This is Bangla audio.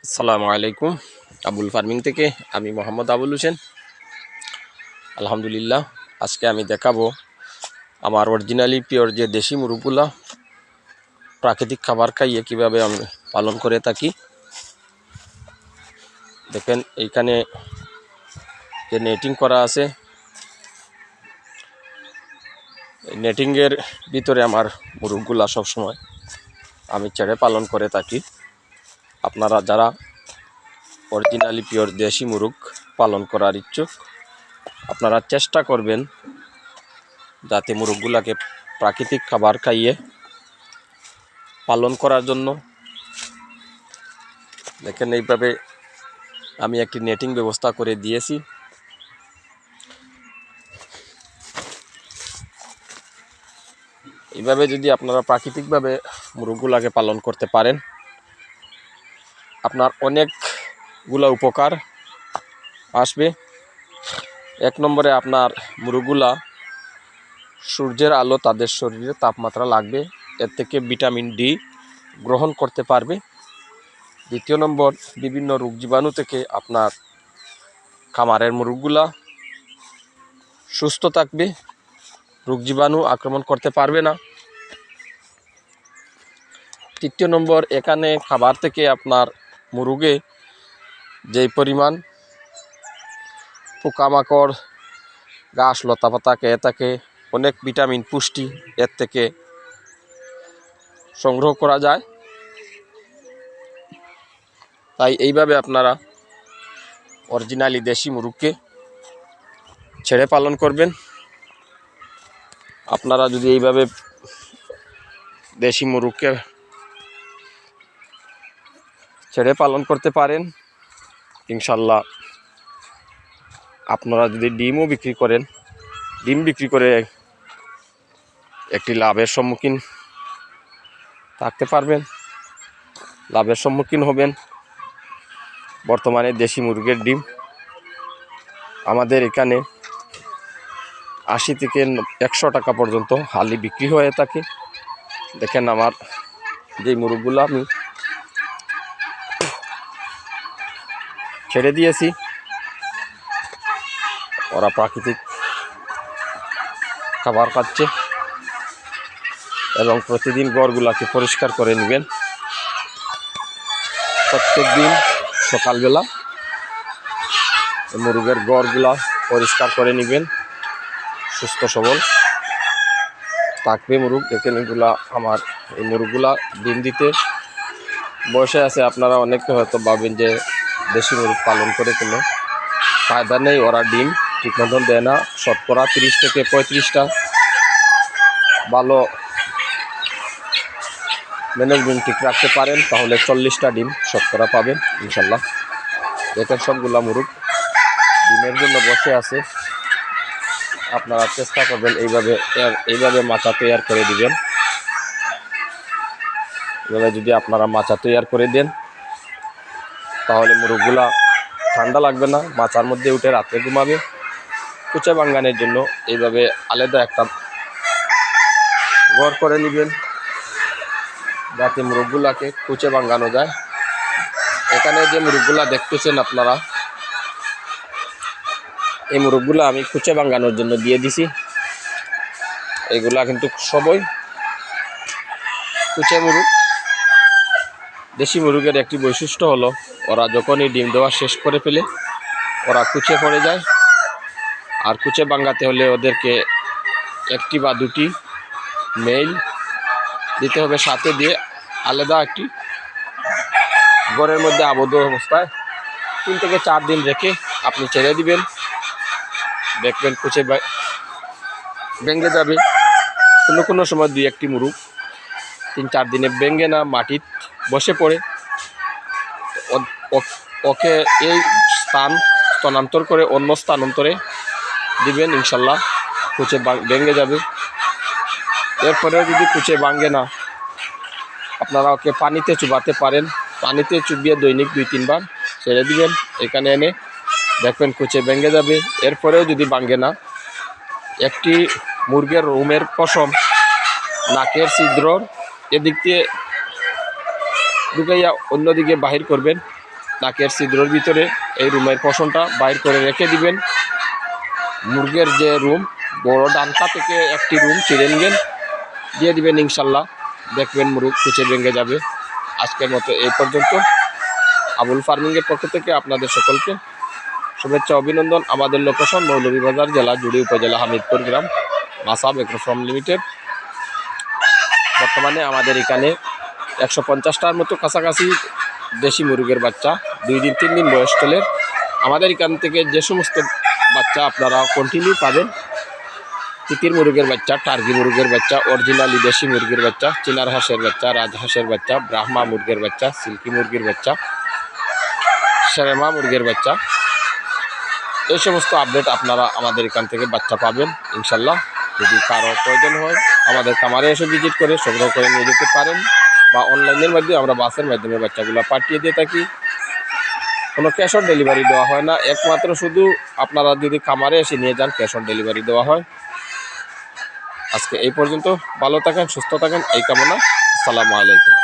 আসসালামু আলাইকুম। আবুল ফার্মিং থেকে আমি মোহাম্মদ আবুল হোসেন। আলহামদুলিল্লাহ, আজকে আমি দেখাবো আমার অরিজিনালি পিওর যে দেশি মুরগগুলা প্রাকৃতিক খাবার খাইয়ে কিভাবে আমি পালন করে থাকি। দেখেন এইখানে যে নেটিং করা আছে, এই নেটিংয়ের ভিতরে আমার মুরগগুলা সবসময় আমি ছেড়ে পালন করে থাকি। আপনারা যারা অরিজিনালি পিওর দেশি মুরগ পালন করার ইচ্ছুক, আপনারা চেষ্টা করবেন যাতে মুরগগুলাকে প্রাকৃতিক খাবার খাইয়ে পালন করার জন্য। দেখেন এইভাবে আমি একটি নেটিং ব্যবস্থা করে দিয়েছি। এইভাবে যদি আপনারা প্রাকৃতিকভাবে মুরগগুলাকে পালন করতে পারেন, আপনার অনেকগুলা উপকার আসবে। এক নম্বরে আপনার মুরগগুলা সূর্যের আলো তাদের শরীরে তাপমাত্রা লাগবে, এর থেকে ভিটামিন ডি গ্রহণ করতে পারবে। দ্বিতীয় নম্বর, বিভিন্ন রোগ জীবাণু থেকে আপনার খামারের মুরগগুলা সুস্থ থাকবে, রোগ জীবাণু আক্রমণ করতে পারবে না। তৃতীয় নম্বর, এখানে খাবার থেকে আপনার মুরগে যেই পরিমাণ পোকামাকড়, ঘাস লতাপাতা খেয়ে থাকে, অনেক ভিটামিন পুষ্টি এর থেকে সংগ্রহ করা যায়। তাই এইভাবে আপনারা অরিজিনালি দেশি মুরগকে ছেড়ে পালন করবেন। আপনারা যদি এইভাবে দেশি মুরগকে ছেড়ে পালন করতে পারেন, ইনশাল্লাহ আপনারা যদি ডিমও বিক্রি করেন, ডিম বিক্রি করে একটি লাভের সম্মুখীন থাকতে পারবেন, লাভের সম্মুখীন হবেন। বর্তমানে দেশি মুরগির ডিম আমাদের এখানে 80 থেকে 100 টাকা পর্যন্ত হালি বিক্রি হয়ে থাকে। দেখেন আমার যে মুরগগুলো আমি ছেড়ে দিয়েছি, ওরা প্রাকৃতিক খাবার খাচ্ছে এবং প্রতিদিন ঘরগুলাকে পরিষ্কার করে নেবেন। প্রত্যেক দিন সকালবেলা মুরগের ঘরগুলা পরিষ্কার করে নেবেন, সুস্থ সবল থাকবে মুরগ। দেখেন এগুলা আমার এই মুরগগুলা ডিম দিতে বসে আছে। আপনারা অনেকে হয়তো ভাবেন যে দেশি মুরগ পালন করে কোনো ফায়দা নেই, ওরা ডিম ঠিক মতন দেয় না। শতকরা 30 থেকে 35টা ভালো ম্যানেজমেন্ট ঠিক রাখতে পারেন, তাহলে 40টা ডিম শতকরা পাবেন ইনশাল্লাহ। দেখেন সবগুলা মুরগ ডিমের জন্য বসে আছে। আপনারা চেষ্টা করবেন এইভাবে মাচা তৈয়ার করে দিবেন। এভাবে যদি আপনারা মাচা তৈয়ার করে দেন, তাহলে মুরগগুলা ঠান্ডা লাগবে না, মাচার মধ্যে উঠে রাতে ঘুমাবে। কুচে বাঙ্গানোর জন্য এইভাবে আলাদা একটা ঘর করে নেবেন, যাতে মুরগগুলাকে কুচে বাঙ্গানো যায়। এখানে যে মুরগগুলা দেখতেছেন আপনারা, এই মুরগগুলো আমি কুচে বাঙ্গানোর জন্য দিয়ে দিছি। এগুলা কিন্তু সবই কুচে মুরগ। দেশি মুরগের একটি বৈশিষ্ট্য হলো, ওরা যখনই ডিম দেওয়া শেষ করে ফেলে ওরা কুচে পড়ে যায়। আর কুচে বাঙ্গাতে হলে ওদেরকে একটি বা দুটি মেল দিতে হবে, সাথে দিয়ে আলাদা একটি ঘরের মধ্যে আবদ্ধ অবস্থায় 3 থেকে 4 দিন রেখে আপনি ছেড়ে দিবেন। দেখবেন কুচে ভেঙে যাবে। কোনো সময় 2-1টি মুরগ 3-4 দিনে ভেঙে না, মাটি বসে পড়ে। ওকে এই স্থানান্তর করে অন্য স্থানান্তরে দিবেন, ইনশাল্লাহ কুচে ভেঙে যাবে। এরপরেও যদি কুচে ভাঙে না, আপনারা ওকে পানিতে চুবাতে পারেন। পানিতে চুবিয়ে দৈনিক 2-3 বার ছেড়ে দিবেন, এখানে এনে দেখবেন কুচে ভেঙে যাবে। এরপরেও যদি ভাঙে না, একটি মুরগের রুমের পশম নাকের ছিদ্রর এদিক দিয়ে ঢুকাইয়া অন্যদিকে বাহির করবেন। নাকের ছিদ্রের ভিতরে এই রুমের পশমটা বাইর করে রেখে দিবেন। মুরগের যে রুম বড় ডানকা থেকে একটি রুম চিড়ে নেবেন, দিয়ে দিবেন, ইনশাল্লাহ দেখবেন মুরগ কুচে ভেঙে যাবে। আজকের মতো এই পর্যন্ত। আবুল ফার্মিংয়ের পক্ষ থেকে আপনাদের সকলকে শুভেচ্ছা অভিনন্দন। আমাদের লোকেশন মৌলভীবাজার জেলা জুড়ি উপজেলা হামিদপুর গ্রাম, মাসাব এগ্রো ফার্ম লিমিটেড। বর্তমানে আমাদের এখানে 150টার মতো কাছাকাছি দেশি মুরগের বাচ্চা 2 দিন 3 দিন বয়স চলের। আমাদের এখান থেকে যে সমস্ত বাচ্চা আপনারা কন্টিনিউ পাবেন, তিতির মুরগের বাচ্চা, টার্কি মুরগের বাচ্চা, অরিজিনালি দেশি মুরগির বাচ্চা, চিনার হাঁসের বাচ্চা, রাজহাঁসের বাচ্চা, ব্রাহ্মা মুরগের বাচ্চা, সিল্কি মুরগির বাচ্চা, শেরেমা মুরগের বাচ্চা, এই সমস্ত আপডেট আপনারা আমাদের এখান থেকে বাচ্চা পাবেন ইনশাল্লাহ। যদি কারো প্রয়োজন হয় আমাদের খামারে এসে ভিজিট করে সংগ্রহ করে নিয়ে যেতে পারেন, বা অনলাইনের মাধ্যমে আমরা বাসের মাধ্যমে বাচ্চাগুলো পাঠিয়ে দিয়ে থাকি। কোনো ক্যাশ অন ডেলিভারি দেওয়া হয় না, একমাত্র শুধু আপনারা যদি খামারে এসে নিয়ে যান ক্যাশ অন ডেলিভারি দেওয়া হয়। আজকে এই পর্যন্ত। ভালো থাকেন, সুস্থ থাকেন এই কামনা। আসসালামু আলাইকুম।